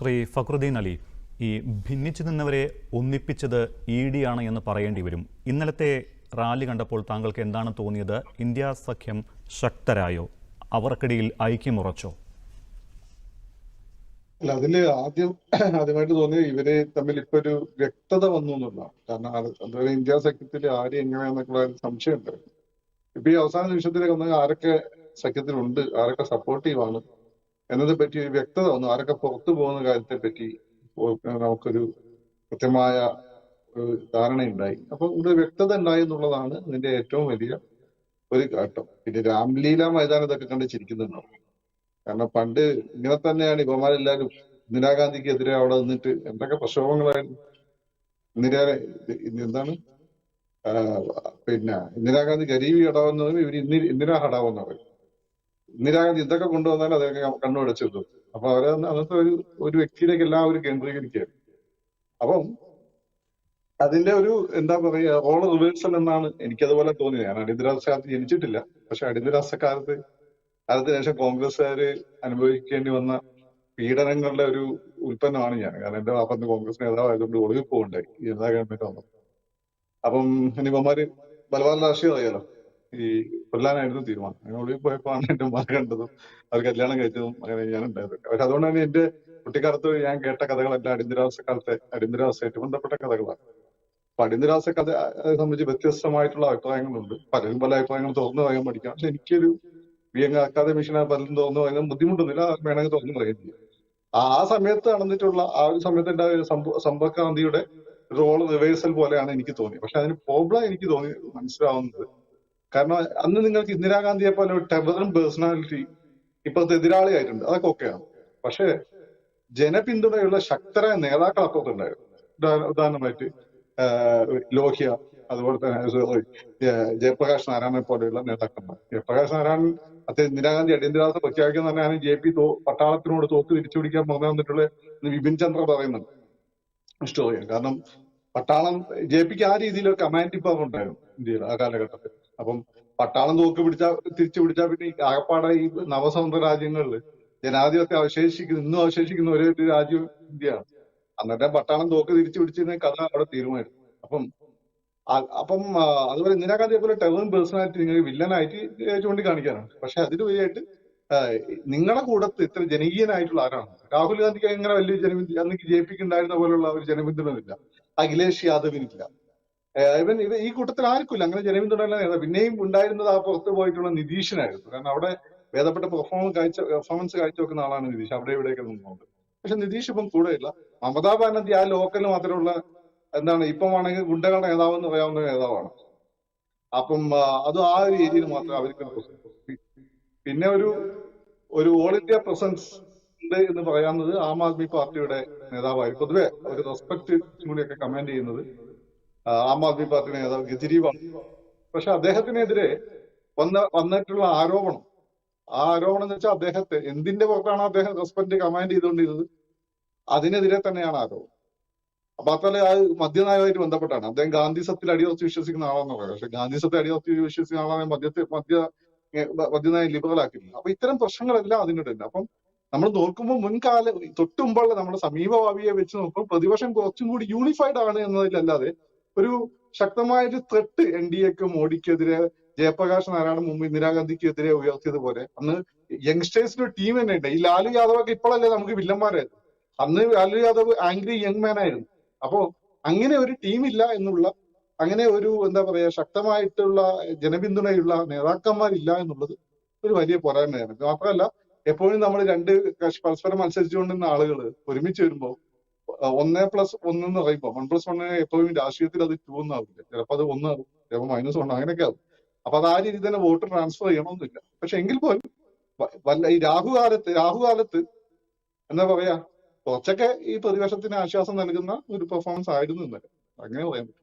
ശ്രീ ഫക്രുദ്ദീൻ അലി, ഈ ഭിന്നിച്ചു നിന്നവരെ ഒന്നിപ്പിച്ചത് ED ആണ് എന്ന് പറയേണ്ടി വരും. ഇന്നലത്തെ റാലി കണ്ടപ്പോൾ താങ്കൾക്ക് എന്താണ് തോന്നിയത്? ഇന്ത്യ സഖ്യം ശക്തരായോ? അവർക്കിടയിൽ ഐക്യമുറച്ചോ? അല്ല, അതില് ആദ്യമായിട്ട് തോന്നിയത് ഇവര് തമ്മിൽ ഇപ്പൊ ഒരു വ്യക്തത വന്നു എന്നുള്ളതാണ്. കാരണം അതുവരെ ഇന്ത്യ സഖ്യത്തിൽ ആര് എങ്ങനെയാന്നൊക്കെയുള്ള സംശയം ഉണ്ടായിരുന്നു. ഇപ്പൊ ഈ അവസാന നിമിഷത്തിലേക്ക് വന്നത് ആരൊക്കെ സഖ്യത്തിലുണ്ട്, ആരൊക്കെ സപ്പോർട്ടീവാണ് എന്നതിനെ പറ്റി ഒരു വ്യക്തത വന്നു. ആരൊക്കെ പുറത്തു പോകുന്ന കാര്യത്തെ പറ്റി നമുക്കൊരു കൃത്യമായ ഒരു ധാരണയുണ്ടായി. അപ്പൊ ഇവിടെ വ്യക്തത ഉണ്ടായി എന്നുള്ളതാണ് ഇതിന്റെ ഏറ്റവും വലിയ ഒരു ഘട്ടം. പിന്നെ രാംലീല മൈതാനത്തൊക്കെ കണ്ട് ചിരിക്കുന്നുണ്ടാവും. കാരണം പണ്ട് ഇങ്ങനെ തന്നെയാണ് ഇവന്മാരെല്ലാരും ഇന്ദിരാഗാന്ധിക്കെതിരെ അവിടെ നിന്നിട്ട് എന്തൊക്കെ പ്രക്ഷോഭങ്ങളായിരുന്നു. എന്താണ് പിന്നെ ഇന്ദിരാഗാന്ധി ഗരീബി ഹഠാവെന്ന് ഇവര് ഇന്ദിരാ ഹഠാവെന്ന് പറയും. ഇന്ദിരാഗാന്ധി എന്തൊക്കെ കൊണ്ടുവന്നാലും അതൊക്കെ കണ്ണുടച്ചിട്ടു. അപ്പൊ അവരെ അന്നത്തെ ഒരു വ്യക്തിയിലേക്ക് എല്ലാവരും കേന്ദ്രീകരിക്കുകയാണ്. അപ്പം അതിന്റെ ഒരു എന്താ പറയുക, റോൾ റിവേഴ്സൽ എന്നാണ് എനിക്കതുപോലെ തോന്നിയത്. ഞാൻ അടിയന്തരാവസ്ഥക്കാലത്ത് ജനിച്ചിട്ടില്ല, പക്ഷെ അടിയന്തരാവസ്ഥക്കാലത്തിന് ശേഷം കോൺഗ്രസ്സുകാര് അനുഭവിക്കേണ്ടി വന്ന പീഡനങ്ങളുടെ ഒരു ഉൽപ്പന്നമാണ് ഞാൻ. കാരണം എന്റെ വാപ്പന്റെ കോൺഗ്രസ് നേതാവായതുകൊണ്ട് ഒളിവിൽ പോകുണ്ടായി ഈ ജനതാ ഗവൺമെന്റ് വന്നത്. അപ്പം ഇനിവന്മാര് ബലവാൻ രാഷ്ട്രീയം അറിയാലോ, ഈ കൊല്ലാനായിരുന്നു തീരുമാനം. അങ്ങനെ ഒളിവിൽ പോയപ്പോഴാണ് എന്റെ ഉമ്മ കണ്ടതും അവർ കല്യാണം കഴിച്ചതും അങ്ങനെ ഞാൻ ഉണ്ടായത്. പക്ഷെ അതുകൊണ്ട് തന്നെ എന്റെ കുട്ടിക്കാലത്ത് ഞാൻ കേട്ട കഥകളെല്ലാം അടിയന്തരാവസ്ഥയായിട്ട് ബന്ധപ്പെട്ട കഥകളാണ്. അപ്പൊ അടിയന്തരാവസ്ഥ കഥ സംബന്ധിച്ച് വ്യത്യസ്തമായിട്ടുള്ള അഭിപ്രായങ്ങളുണ്ട്. പലരും പല അഭിപ്രായങ്ങൾ തുറന്നു പറയാൻ പഠിക്കാം. പക്ഷെ എനിക്കൊരു അക്കാദമിഷനെ പലരും തുറന്നു പറയാൻ ബുദ്ധിമുട്ടൊന്നുമില്ല, വേണമെങ്കിൽ തുറന്നു പറയുകയും ചെയ്യും. ആ സമയത്ത് നടന്നിട്ടുള്ള ആ ഒരു സമയത്തിന്റെ സമ്പർക്ക ക്രാന്തിയുടെ റോള് റിവേഴ്സൽ പോലെയാണ് എനിക്ക് തോന്നിയത്. പക്ഷെ അതിന് പ്രോബ്ലം എനിക്ക് മനസ്സിലാവുന്നത്, കാരണം അന്ന് നിങ്ങൾക്ക് ഇന്ദിരാഗാന്ധിയെ പോലെ ഒരു ടെവറും പേഴ്സണാലിറ്റി ഇപ്പോഴത്തെ എതിരാളിയായിട്ടുണ്ട്, അതൊക്കെ ഓക്കെയാണ്. പക്ഷെ ജനപിന്തുണയുള്ള ശക്തരായ നേതാക്കൾ അപ്പുറത്തുണ്ടായിരുന്നു. ഉദാഹരണമായിട്ട് ലോഹ്യ, അതുപോലെ തന്നെ ജയപ്രകാശ് നാരായണനെ പോലെയുള്ള നേതാക്കന്മാർ. ജയപ്രകാശ് നാരായണൻ ഇന്ദിരാഗാന്ധി അടിയന്തരാവസ്ഥ പ്രഖ്യാപിക്കുന്ന തന്നെയാണ് JP പട്ടാളത്തിനോട് തോക്ക് തിരിച്ചു പിടിക്കാൻ പറഞ്ഞു തന്നിട്ടുള്ള വിപിൻ ചന്ദ്ര പറയുന്നുണ്ട് ഹിസ്റ്റോറിയൻ. കാരണം പട്ടാളം JPക്ക് ആ രീതിയിലൊരു കമാൻഡിംഗ് പവർ ഉണ്ടായിരുന്നു ഇന്ത്യയിൽ ആ കാലഘട്ടത്തിൽ. അപ്പം പട്ടാളം തോക്ക് തിരിച്ചു പിടിച്ചാൽ പിന്നെ ഈ ആകപ്പാടെ ഈ നവസ്വതന്ത്ര രാജ്യങ്ങളിൽ ജനാധിപത്യം ഇന്നും അവശേഷിക്കുന്ന ഒരേ ഒരു രാജ്യം ഇന്ത്യയാണ്. അന്നേരം പട്ടാളം തോക്ക് തിരിച്ചു പിടിച്ചിരുന്ന കഥ അവിടെ തീരുമാനിച്ചു. അപ്പം അതുപോലെ ഇന്ദിരാഗാന്ധിയെ പോലെ ടെറർ പേഴ്സണാലിറ്റി നിങ്ങൾക്ക് വില്ലനായിട്ട് ചൂണ്ടിക്കാണിക്കാനാണ്. പക്ഷെ അതിലുപരിയായിട്ട് നിങ്ങളുടെ കൂടത്ത് ഇത്ര ജനകീയനായിട്ടുള്ള ആരാണ്? രാഹുൽ ഗാന്ധിക്ക് അങ്ങനെ വലിയ അന്ന് JPക്ക് ഉണ്ടായിരുന്ന പോലുള്ള ഒരു ജനപിന്തുണയില്ല, അഖിലേഷ് യാദവിനില്ല, ഇവൻ ഈ കൂട്ടത്തിൽ ആർക്കില്ല അങ്ങനെ ജനപിന്തുണ. പിന്നെയും ഉണ്ടായിരുന്നത് ആ പുറത്ത് പോയിട്ടുള്ള നിതീഷിനായിരുന്നു. കാരണം അവിടെ ഭേദപ്പെട്ട പെർഫോമൻസ് കാഴ്ചവെക്കുന്ന ആളാണ് നിതീഷ്, അവിടെ ഇവിടെയൊക്കെ നിന്നുകൊണ്ട്. പക്ഷെ നിതീഷ് ഇപ്പം കൂടെയില്ല. മമതാ ബാനർജി ആ ലോക്കലിൽ മാത്രമുള്ള ഇപ്പം ആണെങ്കിൽ ഗുണ്ടകളുടെ നേതാവ് എന്ന് പറയാവുന്ന നേതാവാണ്. അപ്പം അത് ആ ഒരു ഏരിയയിൽ മാത്രമേ അവർക്ക്. പിന്നെ ഒരു ഓൾ ഇന്ത്യ പ്രസൻസ് ഉണ്ട് എന്ന് പറയാവുന്നത് ആം ആദ്മി പാർട്ടിയുടെ നേതാവായി പൊതുവെ ഒരു റെസ്പെക്ട് കൂടിയൊക്കെ കമാൻഡ് ചെയ്യുന്നത് ആം ആദ്മി പാർട്ടിയുടെ നേതാവ് കെജ്രിവാൾ. പക്ഷെ അദ്ദേഹത്തിനെതിരെ വന്നിട്ടുള്ള ആരോപണം എന്ന് വെച്ചാൽ അദ്ദേഹത്തെ എന്തിന്റെ പുറത്താണ് അദ്ദേഹം റെസ്പെക്ട് കമാൻഡ് ചെയ്തുകൊണ്ടിരുന്നത്, അതിനെതിരെ തന്നെയാണ് ആരോപണം. അപ്പൊ അതുപോലെ അത് മദ്യനയവുമായിട്ട് ബന്ധപ്പെട്ടാണ്. അദ്ദേഹം ഗാന്ധിസത്തിൽ അടിയുറച്ച് വിശ്വസിക്കുന്ന ആളാന്ന് പറയാം. പക്ഷെ ഗാന്ധിസത്തെ അടിയുറച്ച് വിശ്വസിക്കുന്ന ആളാണ് മദ്യനയം ലിബറൽ ആക്കിയില്ല. അപ്പൊ ഇത്തരം പ്രശ്നങ്ങളെല്ലാം അതിനിടയില്ല. അപ്പം നമ്മൾ നോക്കുമ്പോൾ തൊട്ടുമുമ്പുള്ള നമ്മുടെ സമീപഭാവിയെ വെച്ച് നോക്കുമ്പോൾ പ്രതിപക്ഷം കുറച്ചും കൂടി യൂണിഫൈഡ് ആണ് എന്നതിലല്ലാതെ ഒരു ശക്തമായൊരു ത്രെട്ട് NDAക്ക് മോഡിക്കെതിരെ ജയപ്രകാശ് നാരായണൻ മുമ്പ് ഇന്ദിരാഗാന്ധിക്കെതിരെ ഉയർത്തിയതുപോലെ അന്ന് യങ്സ്റ്റേഴ്സിന്റെ ഒരു ടീം തന്നെ ഉണ്ട്. ഈ ലാലു യാദവൊക്കെ ഇപ്പോഴല്ലേ നമുക്ക് വില്ലന്മാരായിരുന്നു, അന്ന് Lalu Yadav angry young man ആയിരുന്നു. അപ്പോ അങ്ങനെ ഒരു ടീമില്ല എന്നുള്ള, അങ്ങനെ ഒരു എന്താ പറയാ ശക്തമായിട്ടുള്ള ജനപിന്തുണയുള്ള നേതാക്കന്മാരില്ല എന്നുള്ളത് ഒരു വലിയ പോരായ്മയാണ്. മാത്രമല്ല എപ്പോഴും നമ്മൾ രണ്ട് പരസ്പരം മത്സരിച്ചുകൊണ്ടിരുന്ന ആളുകൾ ഒരുമിച്ച് വരുമ്പോൾ 1+1 എന്ന് പറയുമ്പോൾ 1+1 എപ്പോഴും രാഷ്ട്രീയത്തിൽ അത് 2 ഒന്നാവില്ല, ചിലപ്പോൾ അത് 1 ആവും, ചിലപ്പോൾ -1 അങ്ങനെയൊക്കെ ആവും. അപ്പൊ അത് ആ രീതിയിൽ തന്നെ വോട്ട് ട്രാൻസ്ഫർ ചെയ്യണമെന്നില്ല. പക്ഷെ എങ്കിൽ പോലും ഈ രാഹുകാലത്ത് എന്താ പറയാ കുറച്ചൊക്കെ ഈ പ്രതിപക്ഷത്തിന് ആശ്വാസം നൽകുന്ന ഒരു പെർഫോമൻസ് ആയിരുന്നു ഇന്നലെ, അങ്ങനെ പറയാൻ പറ്റും.